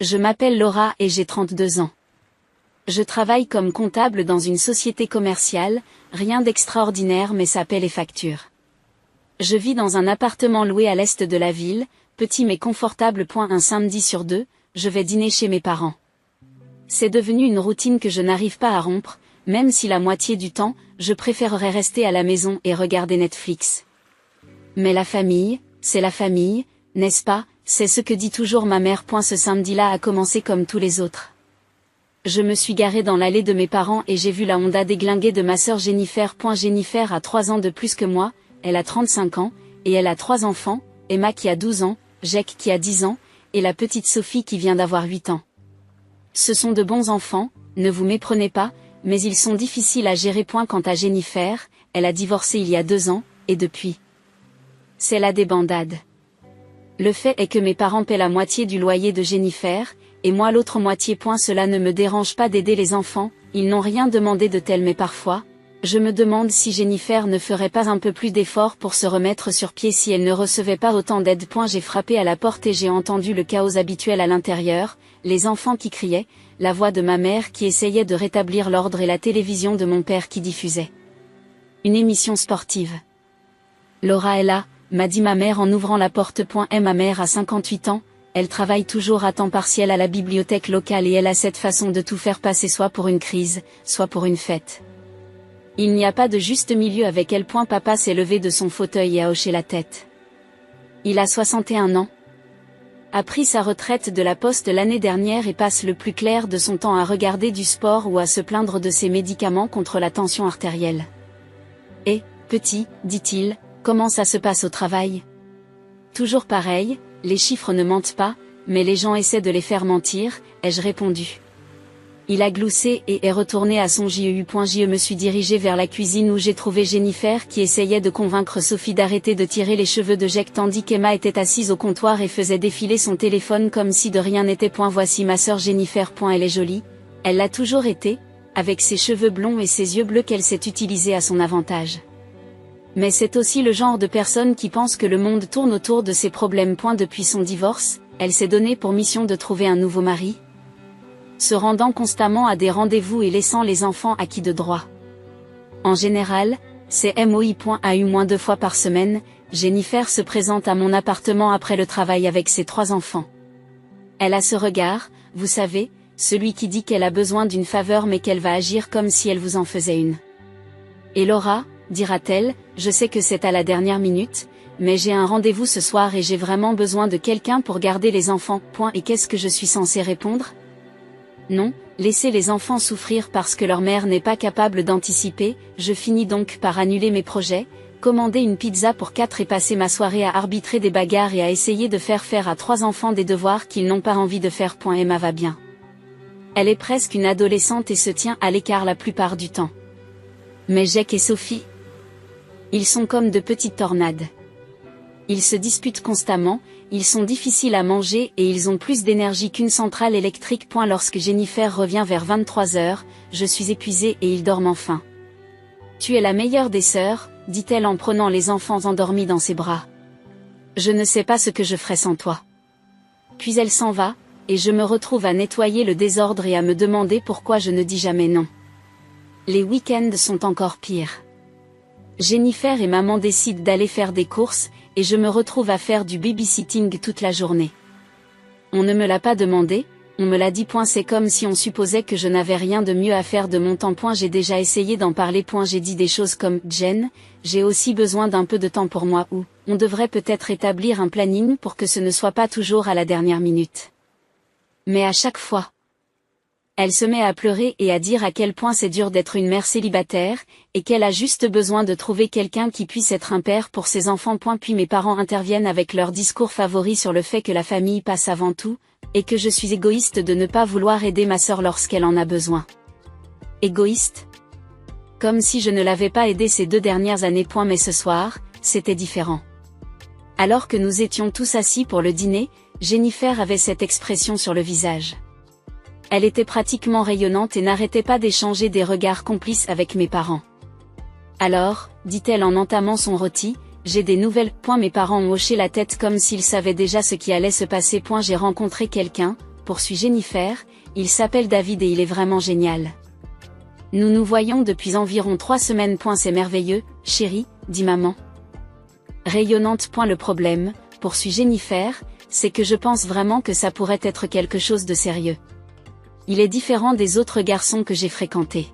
Je m'appelle Laura et j'ai 32 ans. Je travaille comme comptable dans une société commerciale, rien d'extraordinaire mais ça paie les factures. Je vis dans un appartement loué à l'est de la ville, petit mais confortable. Un samedi sur deux, je vais dîner chez mes parents. C'est devenu une routine que je n'arrive pas à rompre, même si la moitié du temps, je préférerais rester à la maison et regarder Netflix. Mais la famille, c'est la famille, n'est-ce pas, c'est ce que dit toujours ma mère. Ce samedi-là a commencé comme tous les autres. Je me suis garée dans l'allée de mes parents et j'ai vu la Honda déglinguée de ma sœur Jennifer. Jennifer a 3 ans de plus que moi, elle a 35 ans, et elle a 3 enfants, Emma qui a 12 ans, Jake qui a 10 ans, et la petite Sophie qui vient d'avoir 8 ans. Ce sont de bons enfants, ne vous méprenez pas, mais ils sont difficiles à gérer. Quant à Jennifer, elle a divorcé il y a 2 ans, et depuis, c'est la débandade. Le fait est que mes parents paient la moitié du loyer de Jennifer, et moi l'autre moitié. Cela ne me dérange pas d'aider les enfants, ils n'ont rien demandé de tel, mais parfois, je me demande si Jennifer ne ferait pas un peu plus d'efforts pour se remettre sur pied si elle ne recevait pas autant d'aide. J'ai frappé à la porte et j'ai entendu le chaos habituel à l'intérieur, les enfants qui criaient, la voix de ma mère qui essayait de rétablir l'ordre et la télévision de mon père qui diffusait une émission sportive. Laura est là, m'a dit ma mère en ouvrant la porte. Ma mère a 58 ans, elle travaille toujours à temps partiel à la bibliothèque locale et elle a cette façon de tout faire passer soit pour une crise, soit pour une fête. Il n'y a pas de juste milieu avec elle. Papa s'est levé de son fauteuil et a hoché la tête. Il a 61 ans. A pris sa retraite de la poste l'année dernière et passe le plus clair de son temps à regarder du sport ou à se plaindre de ses médicaments contre la tension artérielle. Et, petit, dit-il, comment ça se passe au travail? Toujours pareil, les chiffres ne mentent pas, mais les gens essaient de les faire mentir, ai-je répondu. Il a gloussé et est retourné à son JEU. Je me suis dirigée vers la cuisine où j'ai trouvé Jennifer qui essayait de convaincre Sophie d'arrêter de tirer les cheveux de Jake tandis qu'Emma était assise au comptoir et faisait défiler son téléphone comme si de rien n'était. Voici ma sœur Jennifer. Elle est jolie, elle l'a toujours été, avec ses cheveux blonds et ses yeux bleus qu'elle sait utiliser à son avantage. Mais c'est aussi le genre de personne qui pense que le monde tourne autour de ses problèmes. Depuis son divorce, elle s'est donnée pour mission de trouver un nouveau mari, se rendant constamment à des rendez-vous et laissant les enfants acquis de droit. En général, c'est moi. 2 fois par semaine, Jennifer se présente à mon appartement après le travail avec ses 3 enfants. Elle a ce regard, vous savez, celui qui dit qu'elle a besoin d'une faveur mais qu'elle va agir comme si elle vous en faisait une. Et Laura, dira-t-elle, je sais que c'est à la dernière minute, mais j'ai un rendez-vous ce soir et j'ai vraiment besoin de quelqu'un pour garder les enfants. Et qu'est-ce que je suis censée répondre? Non, laisser les enfants souffrir parce que leur mère n'est pas capable d'anticiper. Je finis donc par annuler mes projets, commander une pizza pour 4 et passer ma soirée à arbitrer des bagarres et à essayer de faire à 3 enfants des devoirs qu'ils n'ont pas envie de faire. Emma va bien. Elle est presque une adolescente et se tient à l'écart la plupart du temps. Mais Jake et Sophie, ils sont comme de petites tornades. Ils se disputent constamment, ils sont difficiles à manger et ils ont plus d'énergie qu'une centrale électrique. Lorsque Jennifer revient vers 23h, je suis épuisée et ils dorment enfin. Tu es la meilleure des sœurs, dit-elle en prenant les enfants endormis dans ses bras. Je ne sais pas ce que je ferais sans toi. Puis elle s'en va, et je me retrouve à nettoyer le désordre et à me demander pourquoi je ne dis jamais non. Les week-ends sont encore pires. Jennifer et maman décident d'aller faire des courses, et je me retrouve à faire du babysitting toute la journée. On ne me l'a pas demandé, on me l'a dit. C'est comme si on supposait que je n'avais rien de mieux à faire de mon temps. J'ai déjà essayé d'en parler. J'ai dit des choses comme « Jen, j'ai aussi besoin d'un peu de temps pour moi » ou « On devrait peut-être établir un planning pour que ce ne soit pas toujours à la dernière minute ». Mais à chaque fois, elle se met à pleurer et à dire à quel point c'est dur d'être une mère célibataire, et qu'elle a juste besoin de trouver quelqu'un qui puisse être un père pour ses enfants. Puis mes parents interviennent avec leur discours favori sur le fait que la famille passe avant tout, et que je suis égoïste de ne pas vouloir aider ma sœur lorsqu'elle en a besoin. Égoïste? Comme si je ne l'avais pas aidée ces 2 dernières années. Mais ce soir, c'était différent. Alors que nous étions tous assis pour le dîner, Jennifer avait cette expression sur le visage. Elle était pratiquement rayonnante et n'arrêtait pas d'échanger des regards complices avec mes parents. Alors, dit-elle en entamant son rôti, j'ai des nouvelles. Mes parents ont hoché la tête comme s'ils savaient déjà ce qui allait se passer. J'ai rencontré quelqu'un, poursuit Jennifer, il s'appelle David et il est vraiment génial. Nous nous voyons depuis environ 3 semaines. C'est merveilleux, chérie, dit maman. Rayonnante. Le problème, poursuit Jennifer, c'est que je pense vraiment que ça pourrait être quelque chose de sérieux. Il est différent des autres garçons que j'ai fréquentés.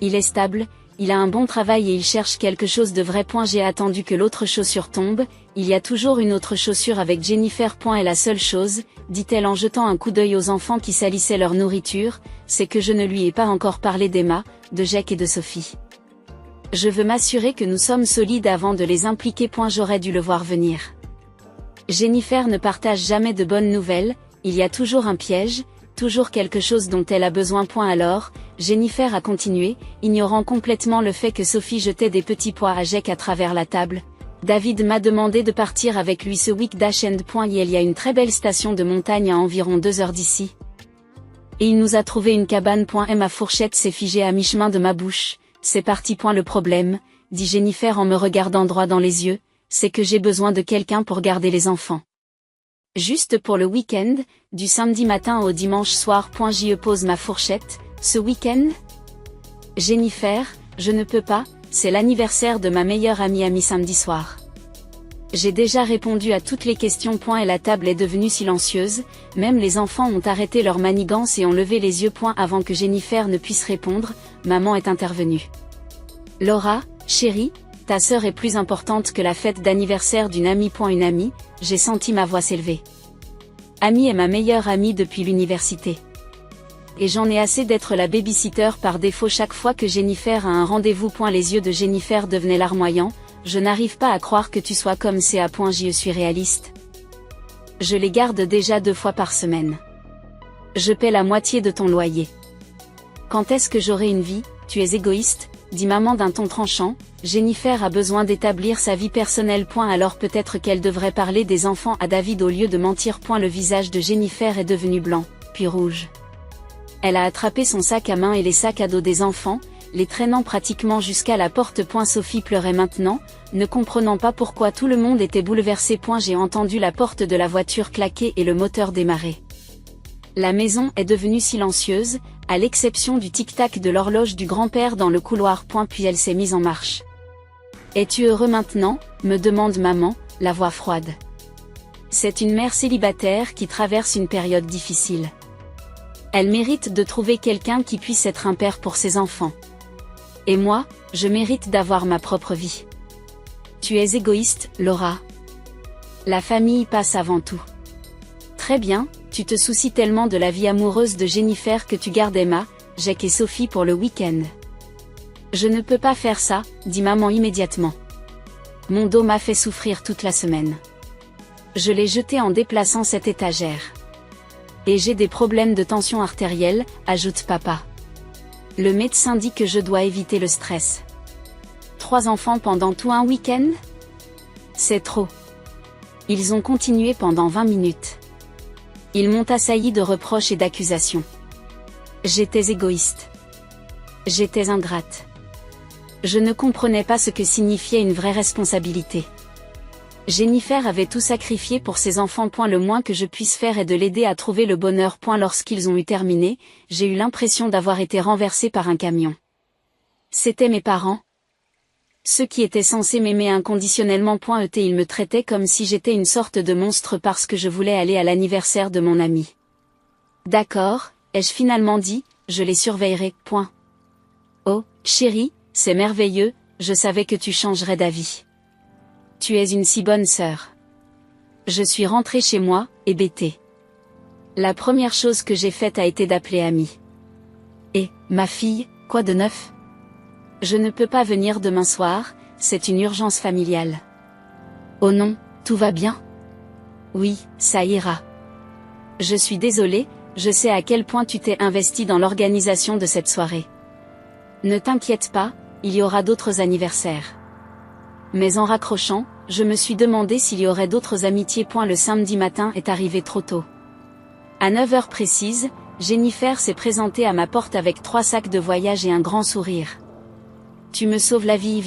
Il est stable, il a un bon travail et il cherche quelque chose de vrai. J'ai attendu que l'autre chaussure tombe, il y a toujours une autre chaussure avec Jennifer. Et la seule chose, dit-elle en jetant un coup d'œil aux enfants qui salissaient leur nourriture, c'est que je ne lui ai pas encore parlé d'Emma, de Jake et de Sophie. Je veux m'assurer que nous sommes solides avant de les impliquer. J'aurais dû le voir venir. Jennifer ne partage jamais de bonnes nouvelles, il y a toujours un piège, toujours quelque chose dont elle a besoin. Alors, Jennifer a continué, ignorant complètement le fait que Sophie jetait des petits pois à Jake à travers la table. David m'a demandé de partir avec lui ce week-end. Il y a une très belle station de montagne à environ 2 heures d'ici. Et il nous a trouvé une cabane. Et ma fourchette s'est figée à mi-chemin de ma bouche. C'est parti. Le problème, dit Jennifer en me regardant droit dans les yeux, c'est que j'ai besoin de quelqu'un pour garder les enfants. Juste pour le week-end, du samedi matin au dimanche soir. J'y pose ma fourchette, ce week-end ? Jennifer, je ne peux pas, c'est l'anniversaire de ma meilleure amie samedi soir. J'ai déjà répondu à toutes les questions. Et la table est devenue silencieuse, même les enfants ont arrêté leur manigance et ont levé les yeux. Avant que Jennifer ne puisse répondre, maman est intervenue. Laura, chérie, ta sœur est plus importante que la fête d'anniversaire d'une amie. Une amie, j'ai senti ma voix s'élever. Amie est ma meilleure amie depuis l'université. Et j'en ai assez d'être la babysitter par défaut chaque fois que Jennifer a un rendez-vous. Les yeux de Jennifer devenaient larmoyants, je n'arrive pas à croire que tu sois comme ça. Je suis réaliste. Je les garde déjà 2 fois par semaine. Je paie la moitié de ton loyer. Quand est-ce que j'aurai une vie ? Tu es égoïste, dit maman d'un ton tranchant. Jennifer a besoin d'établir sa vie personnelle. Alors peut-être qu'elle devrait parler des enfants à David au lieu de mentir. Le visage de Jennifer est devenu blanc, puis rouge. Elle a attrapé son sac à main et les sacs à dos des enfants, les traînant pratiquement jusqu'à la porte. Sophie pleurait maintenant, ne comprenant pas pourquoi tout le monde était bouleversé. J'ai entendu la porte de la voiture claquer et le moteur démarrer. La maison est devenue silencieuse, à l'exception du tic-tac de l'horloge du grand-père dans le couloir. Puis elle s'est mise en marche. « Es-tu heureux maintenant ?» me demande maman, la voix froide. C'est une mère célibataire qui traverse une période difficile. Elle mérite de trouver quelqu'un qui puisse être un père pour ses enfants. Et moi, je mérite d'avoir ma propre vie. Tu es égoïste, Laura. La famille passe avant tout. Très bien, tu te soucies tellement de la vie amoureuse de Jennifer que tu gardes Emma, Jake et Sophie pour le week-end. Je ne peux pas faire ça, dit maman immédiatement. Mon dos m'a fait souffrir toute la semaine. Je l'ai jeté en déplaçant cette étagère. Et j'ai des problèmes de tension artérielle, ajoute papa. Le médecin dit que je dois éviter le stress. 3 enfants pendant tout un week-end ? C'est trop. Ils ont continué pendant 20 minutes. Ils m'ont assailli de reproches et d'accusations. J'étais égoïste. J'étais ingrate. Je ne comprenais pas ce que signifiait une vraie responsabilité. Jennifer avait tout sacrifié pour ses enfants. Le moins que je puisse faire est de l'aider à trouver le bonheur. Lorsqu'ils ont eu terminé, j'ai eu l'impression d'avoir été renversée par un camion. C'étaient mes parents. Ceux qui étaient censés m'aimer inconditionnellement. Ils me traitaient comme si j'étais une sorte de monstre parce que je voulais aller à l'anniversaire de mon ami. D'accord, ai-je finalement dit, je les surveillerai. Oh, chérie, c'est merveilleux, je savais que tu changerais d'avis. Tu es une si bonne sœur. Je suis rentrée chez moi, hébétée. La première chose que j'ai faite a été d'appeler Amy. Et, ma fille, quoi de neuf ? Je ne peux pas venir demain soir, c'est une urgence familiale. Oh non, tout va bien ? Oui, ça ira. Je suis désolée, je sais à quel point tu t'es investie dans l'organisation de cette soirée. Ne t'inquiète pas, il y aura d'autres anniversaires. Mais en raccrochant, je me suis demandé s'il y aurait d'autres amitiés. Le samedi matin est arrivé trop tôt. À 9 heures précises, Jennifer s'est présentée à ma porte avec 3 sacs de voyage et un grand sourire. Tu me sauves la vie,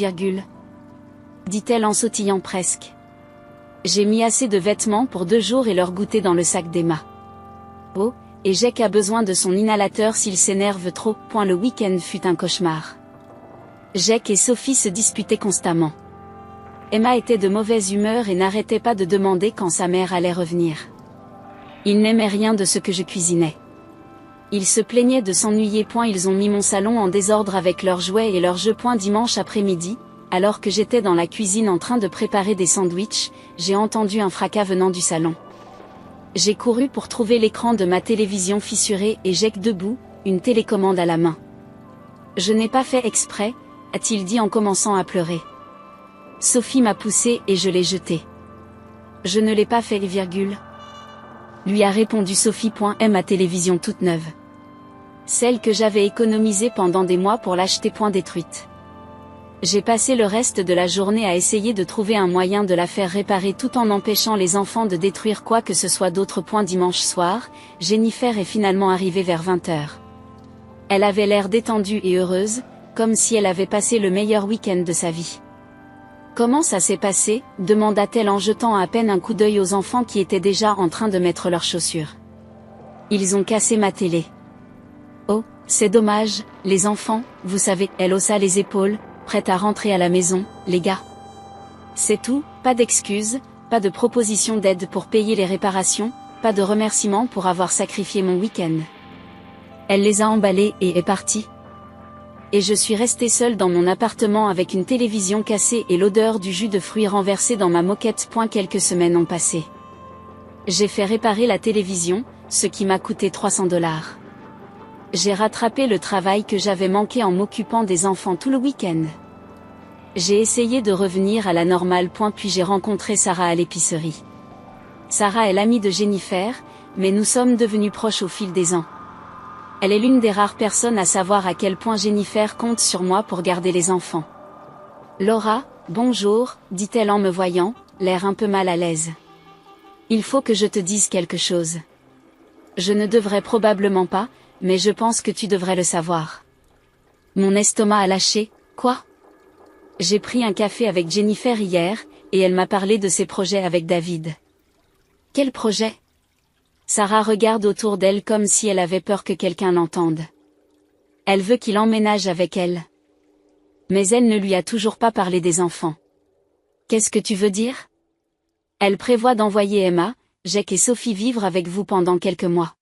dit-elle en sautillant presque. J'ai mis assez de vêtements pour 2 jours et leur goûter dans le sac d'Emma. Oh, et Jack a besoin de son inhalateur s'il s'énerve trop. Le week-end fut un cauchemar. Jack et Sophie se disputaient constamment. Emma était de mauvaise humeur et n'arrêtait pas de demander quand sa mère allait revenir. Il n'aimait rien de ce que je cuisinais. Ils se plaignaient de s'ennuyer. Ils ont mis mon salon en désordre avec leurs jouets et leurs jeux. Dimanche après-midi, alors que j'étais dans la cuisine en train de préparer des sandwichs, j'ai entendu un fracas venant du salon. J'ai couru pour trouver l'écran de ma télévision fissuré et Jack debout, une télécommande à la main. Je n'ai pas fait exprès, a-t-il dit en commençant à pleurer. Sophie m'a poussé et je l'ai jeté. Je ne l'ai pas fait, lui a répondu Sophie. Ma télévision toute neuve. Celle que j'avais économisée pendant des mois pour l'acheter. Détruite. J'ai passé le reste de la journée à essayer de trouver un moyen de la faire réparer tout en empêchant les enfants de détruire quoi que ce soit d'autre. Dimanche soir, Jennifer est finalement arrivée vers 20h. Elle avait l'air détendue et heureuse, comme si elle avait passé le meilleur week-end de sa vie. Comment ça s'est passé ? Demanda-t-elle en jetant à peine un coup d'œil aux enfants qui étaient déjà en train de mettre leurs chaussures. Ils ont cassé ma télé. Oh, c'est dommage, les enfants, vous savez, elle haussa les épaules, prête à rentrer à la maison, les gars. C'est tout, pas d'excuses, pas de proposition d'aide pour payer les réparations, pas de remerciements pour avoir sacrifié mon week-end. Elle les a emballés et est partie. Et je suis restée seule dans mon appartement avec une télévision cassée et l'odeur du jus de fruits renversé dans ma moquette. Quelques semaines ont passé. J'ai fait réparer la télévision, ce qui m'a coûté $300. J'ai rattrapé le travail que j'avais manqué en m'occupant des enfants tout le week-end. J'ai essayé de revenir à la normale. Puis j'ai rencontré Sarah à l'épicerie. Sarah est l'amie de Jennifer, mais nous sommes devenus proches au fil des ans. Elle est l'une des rares personnes à savoir à quel point Jennifer compte sur moi pour garder les enfants. Laura, bonjour, dit-elle en me voyant, l'air un peu mal à l'aise. Il faut que je te dise quelque chose. Je ne devrais probablement pas, mais je pense que tu devrais le savoir. Mon estomac a lâché. Quoi ? J'ai pris un café avec Jennifer hier, et elle m'a parlé de ses projets avec David. Quel projet ? Sarah regarde autour d'elle comme si elle avait peur que quelqu'un l'entende. Elle veut qu'il emménage avec elle. Mais elle ne lui a toujours pas parlé des enfants. Qu'est-ce que tu veux dire ? Elle prévoit d'envoyer Emma, Jack et Sophie vivre avec vous pendant quelques mois.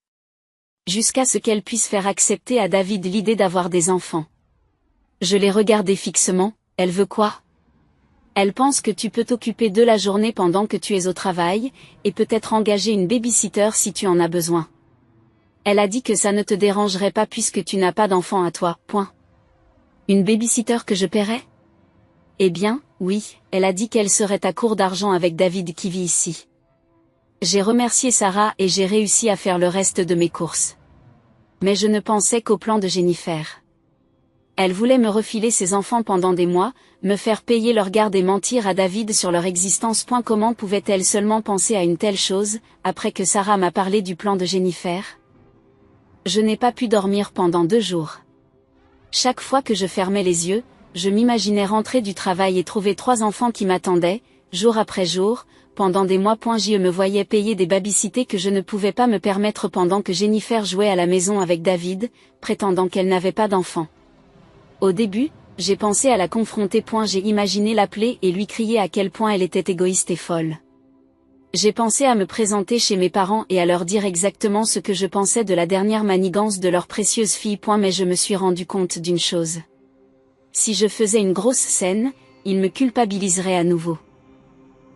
Jusqu'à ce qu'elle puisse faire accepter à David l'idée d'avoir des enfants. Je l'ai regardée fixement. Elle veut quoi ? Elle pense que tu peux t'occuper de la journée pendant que tu es au travail, et peut-être engager une babysitter si tu en as besoin. Elle a dit que ça ne te dérangerait pas puisque tu n'as pas d'enfant à toi. Une babysitter que je paierais ? Eh bien, oui, elle a dit qu'elle serait à court d'argent avec David qui vit ici. J'ai remercié Sarah et j'ai réussi à faire le reste de mes courses. Mais je ne pensais qu'au plan de Jennifer. Elle voulait me refiler ses enfants pendant des mois, me faire payer leur garde et mentir à David sur leur existence. Comment pouvait-elle seulement penser à une telle chose, après que Sarah m'a parlé du plan de Jennifer ? Je n'ai pas pu dormir pendant 2 jours. Chaque fois que je fermais les yeux, je m'imaginais rentrer du travail et trouver 3 enfants qui m'attendaient, jour après jour, pendant des mois. Je me voyais payer des babysitters que je ne pouvais pas me permettre pendant que Jennifer jouait à la maison avec David, prétendant qu'elle n'avait pas d'enfant. Au début, j'ai pensé à la confronter. J'ai imaginé l'appeler et lui crier à quel point elle était égoïste et folle. J'ai pensé à me présenter chez mes parents et à leur dire exactement ce que je pensais de la dernière manigance de leur précieuse fille. Mais je me suis rendu compte d'une chose. Si je faisais une grosse scène, ils me culpabiliseraient à nouveau.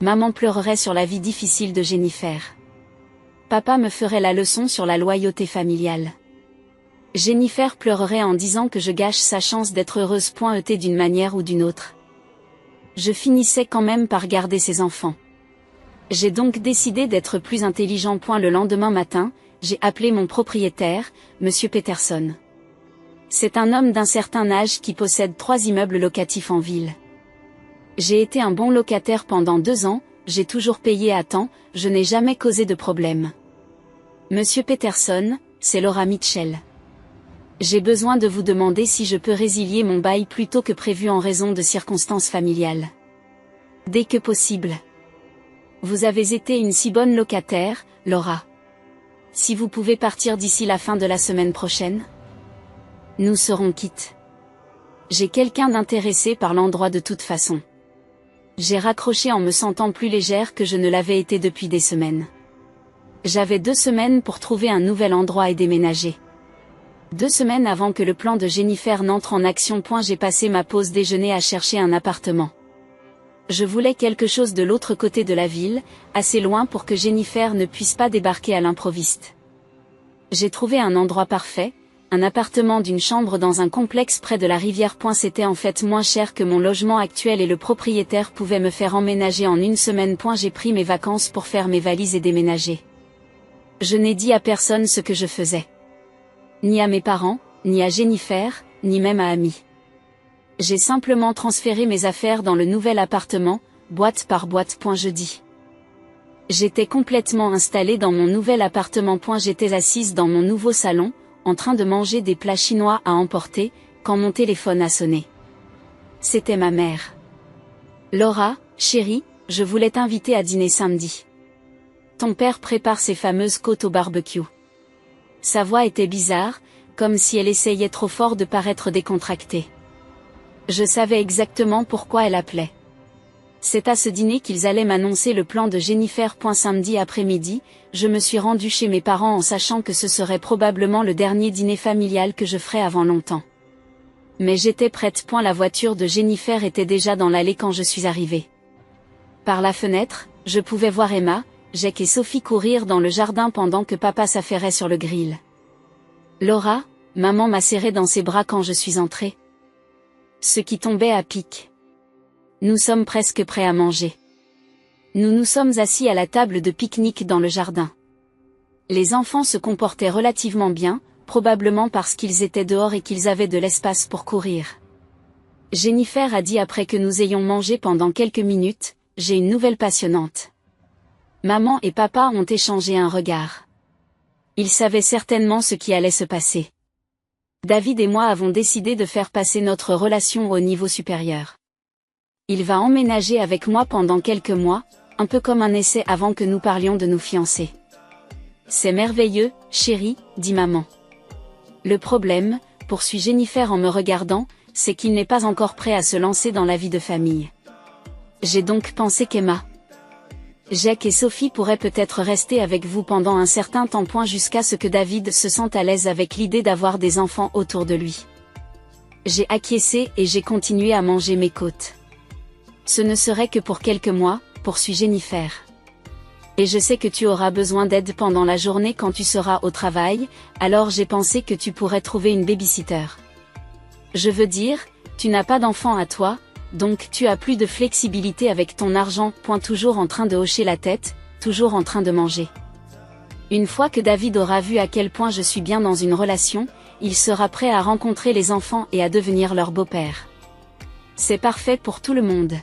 Maman pleurerait sur la vie difficile de Jennifer. Papa me ferait la leçon sur la loyauté familiale. Jennifer pleurerait en disant que je gâche sa chance d'être heureuse. D'une manière ou d'une autre. Je finissais quand même par garder ses enfants. J'ai donc décidé d'être plus intelligent. Le lendemain matin, j'ai appelé mon propriétaire, Monsieur Peterson. C'est un homme d'un certain âge qui possède 3 immeubles locatifs en ville. J'ai été un bon locataire pendant 2 ans, j'ai toujours payé à temps, je n'ai jamais causé de problème. Monsieur Peterson, c'est Laura Mitchell. J'ai besoin de vous demander si je peux résilier mon bail plus tôt que prévu en raison de circonstances familiales. Dès que possible. Vous avez été une si bonne locataire, Laura. Si vous pouvez partir d'ici la fin de la semaine prochaine, nous serons quittes. J'ai quelqu'un d'intéressé par l'endroit de toute façon. J'ai raccroché en me sentant plus légère que je ne l'avais été depuis des semaines. J'avais 2 semaines pour trouver un nouvel endroit et déménager. 2 semaines avant que le plan de Jennifer n'entre en action. J'ai passé ma pause déjeuner à chercher un appartement. Je voulais quelque chose de l'autre côté de la ville, assez loin pour que Jennifer ne puisse pas débarquer à l'improviste. J'ai trouvé un endroit parfait, un appartement d'une chambre dans un complexe près de la rivière. C'était en fait moins cher que mon logement actuel et le propriétaire pouvait me faire emménager en 1 semaine. J'ai pris mes vacances pour faire mes valises et déménager. Je n'ai dit à personne ce que je faisais. Ni à mes parents, ni à Jennifer, ni même à Amy. J'ai simplement transféré mes affaires dans le nouvel appartement, boîte par boîte. Jeudi. J'étais complètement installée dans mon nouvel appartement. J'étais assise dans mon nouveau salon, en train de manger des plats chinois à emporter, quand mon téléphone a sonné. C'était ma mère. Laura, chérie, je voulais t'inviter à dîner samedi. Ton père prépare ses fameuses côtes au barbecue. Sa voix était bizarre, comme si elle essayait trop fort de paraître décontractée. Je savais exactement pourquoi elle appelait. C'est à ce dîner qu'ils allaient m'annoncer le plan de Jennifer. Samedi après-midi, je me suis rendue chez mes parents en sachant que ce serait probablement le dernier dîner familial que je ferais avant longtemps. Mais j'étais prête. La voiture de Jennifer était déjà dans l'allée quand je suis arrivée. Par la fenêtre, je pouvais voir Emma, Jake et Sophie courir dans le jardin pendant que papa s'affairait sur le grill. Laura, maman m'a serrée dans ses bras quand je suis entrée. Ce qui tombait à pic. Nous sommes presque prêts à manger. Nous nous sommes assis à la table de pique-nique dans le jardin. Les enfants se comportaient relativement bien, probablement parce qu'ils étaient dehors et qu'ils avaient de l'espace pour courir. Jennifer a dit après que nous ayons mangé pendant quelques minutes, « J'ai une nouvelle passionnante. » Maman et papa ont échangé un regard. Ils savaient certainement ce qui allait se passer. David et moi avons décidé de faire passer notre relation au niveau supérieur. Il va emménager avec moi pendant quelques mois, un peu comme un essai avant que nous parlions de nous fiancer. C'est merveilleux, chérie, dit maman. Le problème, poursuit Jennifer en me regardant, c'est qu'il n'est pas encore prêt à se lancer dans la vie de famille. J'ai donc pensé qu'Emma, Jake et Sophie pourraient peut-être rester avec vous pendant un certain temps. Jusqu'à ce que David se sente à l'aise avec l'idée d'avoir des enfants autour de lui. J'ai acquiescé et j'ai continué à manger mes côtes. Ce ne serait que pour quelques mois, poursuit Jennifer. Et je sais que tu auras besoin d'aide pendant la journée quand tu seras au travail, alors j'ai pensé que tu pourrais trouver une babysitter. Je veux dire, tu n'as pas d'enfant à toi, donc tu as plus de flexibilité avec ton argent. Toujours en train de hocher la tête, toujours en train de manger. Une fois que David aura vu à quel point je suis bien dans une relation, il sera prêt à rencontrer les enfants et à devenir leur beau-père. C'est parfait pour tout le monde.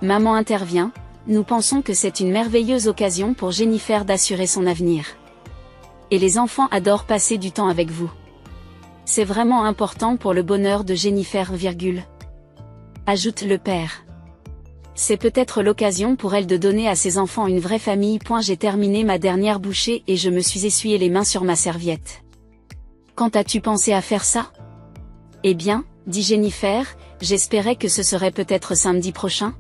Maman intervient, nous pensons que c'est une merveilleuse occasion pour Jennifer d'assurer son avenir. Et les enfants adorent passer du temps avec vous. C'est vraiment important pour le bonheur de Jennifer, ajoute le père. C'est peut-être l'occasion pour elle de donner à ses enfants une vraie famille. J'ai terminé ma dernière bouchée et je me suis essuyé les mains sur ma serviette. Quand as-tu pensé à faire ça? Eh bien, dit Jennifer, j'espérais que ce serait peut-être samedi prochain.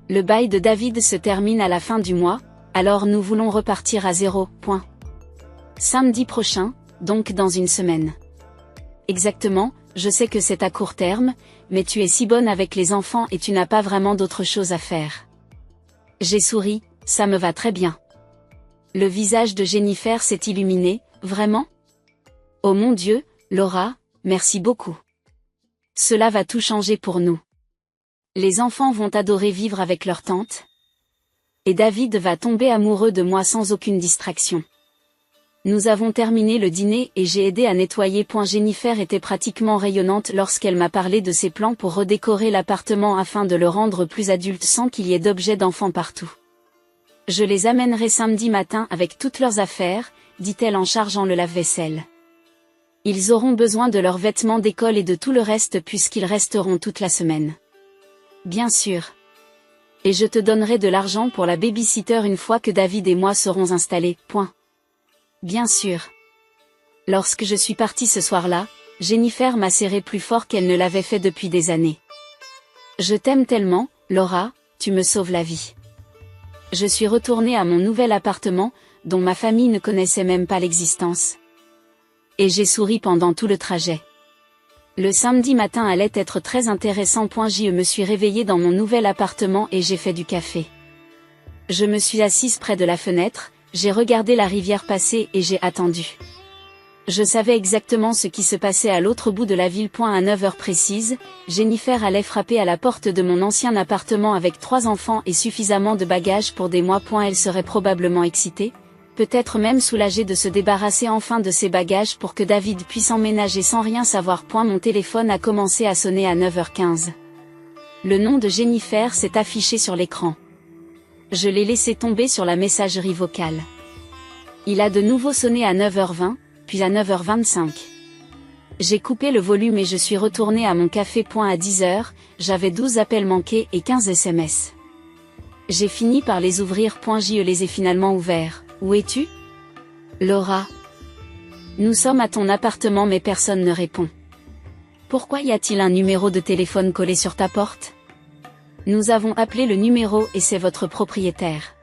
Le bail de David se termine à la fin du mois, alors nous voulons repartir à 0. Samedi prochain, donc dans 1 semaine. Exactement, je sais que c'est à court terme, mais tu es si bonne avec les enfants et tu n'as pas vraiment d'autre chose à faire. J'ai souri, ça me va très bien. Le visage de Jennifer s'est illuminé, vraiment? Oh mon Dieu, Laura, merci beaucoup. Cela va tout changer pour nous. Les enfants vont adorer vivre avec leur tante. Et David va tomber amoureux de moi sans aucune distraction. Nous avons terminé le dîner et j'ai aidé à nettoyer. Jennifer était pratiquement rayonnante lorsqu'elle m'a parlé de ses plans pour redécorer l'appartement afin de le rendre plus adulte sans qu'il y ait d'objets d'enfants partout. Je les amènerai samedi matin avec toutes leurs affaires, dit-elle en chargeant le lave-vaisselle. Ils auront besoin de leurs vêtements d'école et de tout le reste puisqu'ils resteront toute la semaine. Bien sûr. Et je te donnerai de l'argent pour la babysitter une fois que David et moi serons installés. Bien sûr. Lorsque je suis partie ce soir-là, Jennifer m'a serré plus fort qu'elle ne l'avait fait depuis des années. Je t'aime tellement, Laura, tu me sauves la vie. Je suis retournée à mon nouvel appartement, dont ma famille ne connaissait même pas l'existence. Et j'ai souri pendant tout le trajet. Le samedi matin allait être très intéressant. Je me suis réveillée dans mon nouvel appartement et j'ai fait du café. Je me suis assise près de la fenêtre, j'ai regardé la rivière passer et j'ai attendu. Je savais exactement ce qui se passait à l'autre bout de la ville. À 9 heures précises, Jennifer allait frapper à la porte de mon ancien appartement avec 3 enfants et suffisamment de bagages pour des mois. Elle serait probablement excitée, peut-être même soulagée de se débarrasser enfin de ses bagages pour que David puisse emménager sans rien savoir. Mon téléphone a commencé à sonner à 9h15. Le nom de Jennifer s'est affiché sur l'écran. Je l'ai laissé tomber sur la messagerie vocale. Il a de nouveau sonné à 9h20, puis à 9h25. J'ai coupé le volume et je suis retournée à mon café. À 10h, j'avais 12 appels manqués et 15 SMS. J'ai fini par les ouvrir. Je les ai finalement ouverts. Où es-tu? Laura. Nous sommes à ton appartement mais personne ne répond. Pourquoi y a-t-il un numéro de téléphone collé sur ta porte? Nous avons appelé le numéro et c'est votre propriétaire.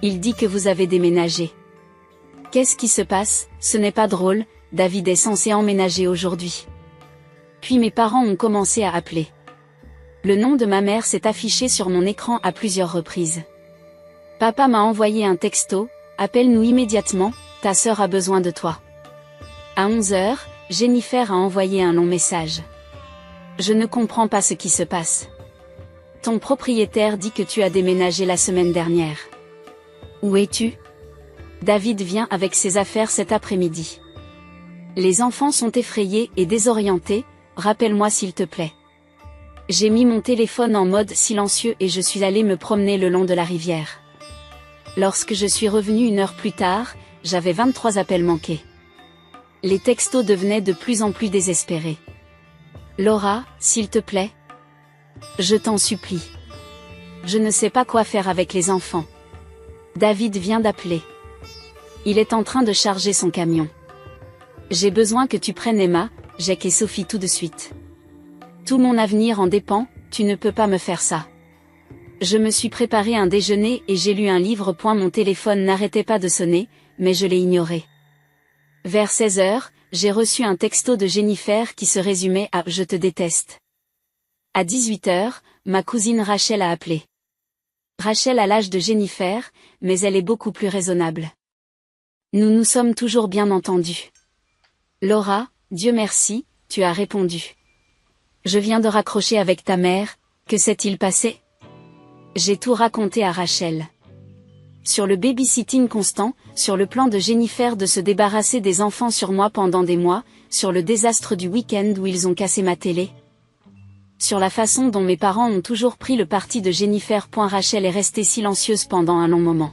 Il dit que vous avez déménagé. Qu'est-ce qui se passe? Ce n'est pas drôle, David est censé emménager aujourd'hui. Puis mes parents ont commencé à appeler. Le nom de ma mère s'est affiché sur mon écran à plusieurs reprises. Papa m'a envoyé un texto, appelle-nous immédiatement, ta sœur a besoin de toi. À 11h, Jennifer a envoyé un long message. Je ne comprends pas ce qui se passe. Ton propriétaire dit que tu as déménagé la semaine dernière. Où es-tu? David vient avec ses affaires cet après-midi. Les enfants sont effrayés et désorientés, rappelle-moi s'il te plaît. J'ai mis mon téléphone en mode silencieux et je suis allée me promener le long de la rivière. Lorsque je suis revenue 1 heure plus tard, j'avais 23 appels manqués. Les textos devenaient de plus en plus désespérés. Laura, s'il te plaît. Je t'en supplie. Je ne sais pas quoi faire avec les enfants. David vient d'appeler. Il est en train de charger son camion. J'ai besoin que tu prennes Emma, Jake et Sophie tout de suite. Tout mon avenir en dépend, tu ne peux pas me faire ça. Je me suis préparé un déjeuner et j'ai lu un livre. Mon téléphone n'arrêtait pas de sonner, mais je l'ai ignoré. Vers 16h, j'ai reçu un texto de Jennifer qui se résumait à « Je te déteste ». À 18h, ma cousine Rachel a appelé. Rachel a l'âge de Jennifer, mais elle est beaucoup plus raisonnable. Nous nous sommes toujours bien entendus. Laura, Dieu merci, tu as répondu. Je viens de raccrocher avec ta mère, que s'est-il passé? J'ai tout raconté à Rachel. Sur le babysitting constant, sur le plan de Jennifer de se débarrasser des enfants sur moi pendant des mois, sur le désastre du week-end où ils ont cassé ma télé. Sur la façon dont mes parents ont toujours pris le parti de Jennifer. Rachel est restée silencieuse pendant un long moment.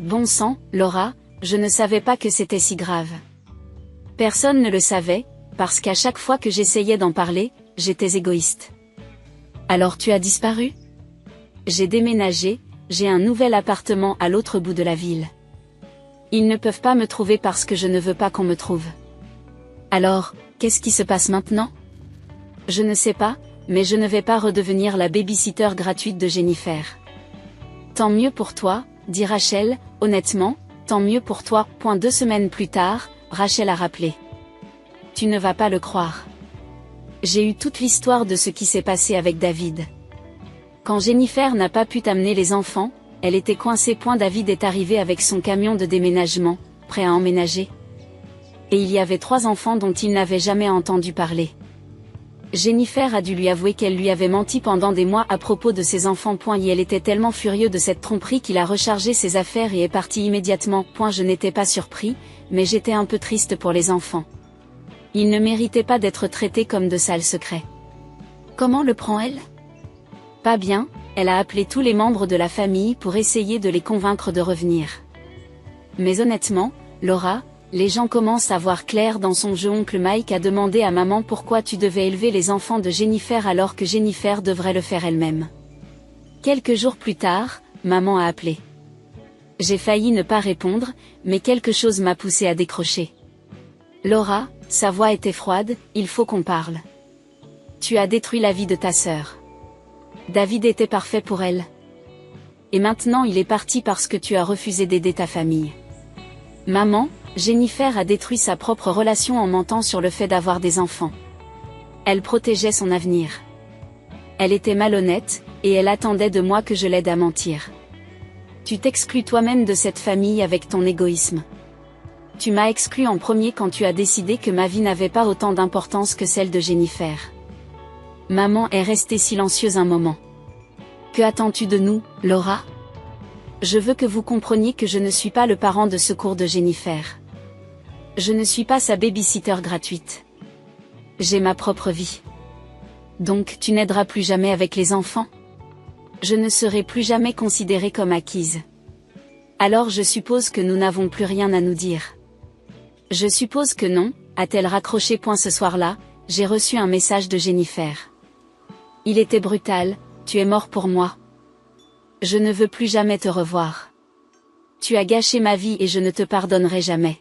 Bon sang, Laura, je ne savais pas que c'était si grave. Personne ne le savait, parce qu'à chaque fois que j'essayais d'en parler, j'étais égoïste. Alors tu as disparu? J'ai déménagé, j'ai un nouvel appartement à l'autre bout de la ville. Ils ne peuvent pas me trouver parce que je ne veux pas qu'on me trouve. Alors, qu'est-ce qui se passe maintenant? Je ne sais pas, mais je ne vais pas redevenir la babysitter gratuite de Jennifer. Tant mieux pour toi, dit Rachel, honnêtement, tant mieux pour toi. 2 semaines plus tard, Rachel a rappelé. Tu ne vas pas le croire. J'ai eu toute l'histoire de ce qui s'est passé avec David. Quand Jennifer n'a pas pu t'amener les enfants, elle était coincée. David est arrivé avec son camion de déménagement, prêt à emménager. Et il y avait 3 enfants dont il n'avait jamais entendu parler. Jennifer a dû lui avouer qu'elle lui avait menti pendant des mois à propos de ses enfants. Et elle était tellement furieux de cette tromperie qu'il a rechargé ses affaires et est parti immédiatement. Je n'étais pas surpris, mais j'étais un peu triste pour les enfants. Ils ne méritaient pas d'être traités comme de sales secrets. Comment le prend-elle? Pas bien, elle a appelé tous les membres de la famille pour essayer de les convaincre de revenir. Mais honnêtement, Laura, les gens commencent à voir clair dans son jeu. Oncle Mike a demandé à maman pourquoi tu devais élever les enfants de Jennifer alors que Jennifer devrait le faire elle-même. Quelques jours plus tard, maman a appelé. J'ai failli ne pas répondre, mais quelque chose m'a poussé à décrocher. Laura, sa voix était froide, il faut qu'on parle. Tu as détruit la vie de ta sœur. David était parfait pour elle. Et maintenant il est parti parce que tu as refusé d'aider ta famille. Maman, Jennifer a détruit sa propre relation en mentant sur le fait d'avoir des enfants. Elle protégeait son avenir. Elle était malhonnête, et elle attendait de moi que je l'aide à mentir. Tu t'exclus toi-même de cette famille avec ton égoïsme. Tu m'as exclu en premier quand tu as décidé que ma vie n'avait pas autant d'importance que celle de Jennifer. Maman est restée silencieuse un moment. Que attends-tu de nous, Laura? Je veux que vous compreniez que je ne suis pas le parent de secours de Jennifer. Je ne suis pas sa baby-sitter gratuite. J'ai ma propre vie. Donc tu n'aideras plus jamais avec les enfants? Je ne serai plus jamais considérée comme acquise. Alors je suppose que nous n'avons plus rien à nous dire. Je suppose que non, a-t-elle raccroché point ce soir-là, j'ai reçu un message de Jennifer. Il était brutal, tu es mort pour moi. Je ne veux plus jamais te revoir. Tu as gâché ma vie et je ne te pardonnerai jamais.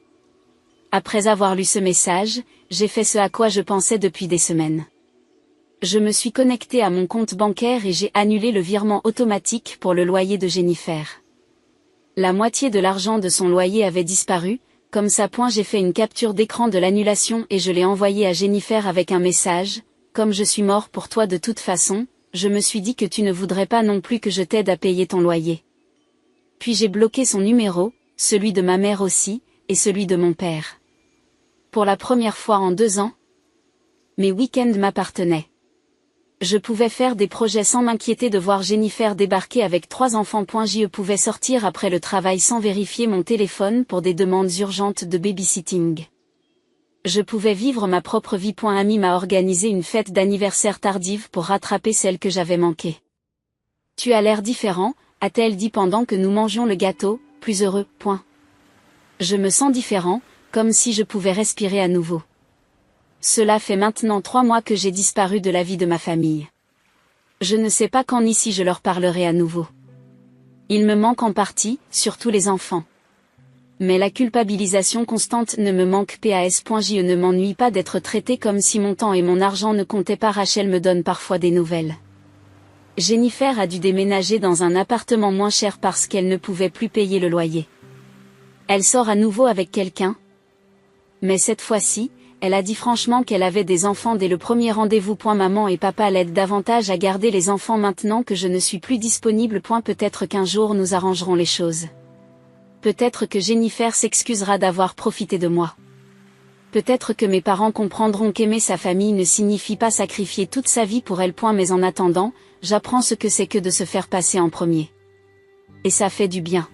Après avoir lu ce message, j'ai fait ce à quoi je pensais depuis des semaines. Je me suis connectée à mon compte bancaire et j'ai annulé le virement automatique pour le loyer de Jennifer. La moitié de l'argent de son loyer avait disparu, comme ça. J'ai fait une capture d'écran de l'annulation et je l'ai envoyée à Jennifer avec un message. Comme je suis mort pour toi de toute façon, je me suis dit que tu ne voudrais pas non plus que je t'aide à payer ton loyer. Puis j'ai bloqué son numéro, celui de ma mère aussi, et celui de mon père. Pour la première fois en 2 ans, mes week-ends m'appartenaient. Je pouvais faire des projets sans m'inquiéter de voir Jennifer débarquer avec 3 enfants. Je pouvais sortir après le travail sans vérifier mon téléphone pour des demandes urgentes de babysitting. Je pouvais vivre ma propre vie. Ami m'a organisé une fête d'anniversaire tardive pour rattraper celle que j'avais manquée. Tu as l'air différent, a-t-elle dit pendant que nous mangions le gâteau, plus heureux. Je me sens différent, comme si je pouvais respirer à nouveau. Cela fait maintenant 3 mois que j'ai disparu de la vie de ma famille. Je ne sais pas quand ni si je leur parlerai à nouveau. Ils me manquent en partie, surtout les enfants. Mais la culpabilisation constante ne me manque pas. Je ne m'ennuie pas d'être traitée comme si mon temps et mon argent ne comptaient pas. Rachel me donne parfois des nouvelles. Jennifer a dû déménager dans un appartement moins cher parce qu'elle ne pouvait plus payer le loyer. Elle sort à nouveau avec quelqu'un. Mais cette fois-ci, elle a dit franchement qu'elle avait des enfants dès le premier rendez-vous. Maman et papa l'aident davantage à garder les enfants maintenant que je ne suis plus disponible. Peut-être qu'un jour nous arrangerons les choses. Peut-être que Jennifer s'excusera d'avoir profité de moi. Peut-être que mes parents comprendront qu'aimer sa famille ne signifie pas sacrifier toute sa vie pour elle. Mais en attendant, j'apprends ce que c'est que de se faire passer en premier. Et ça fait du bien.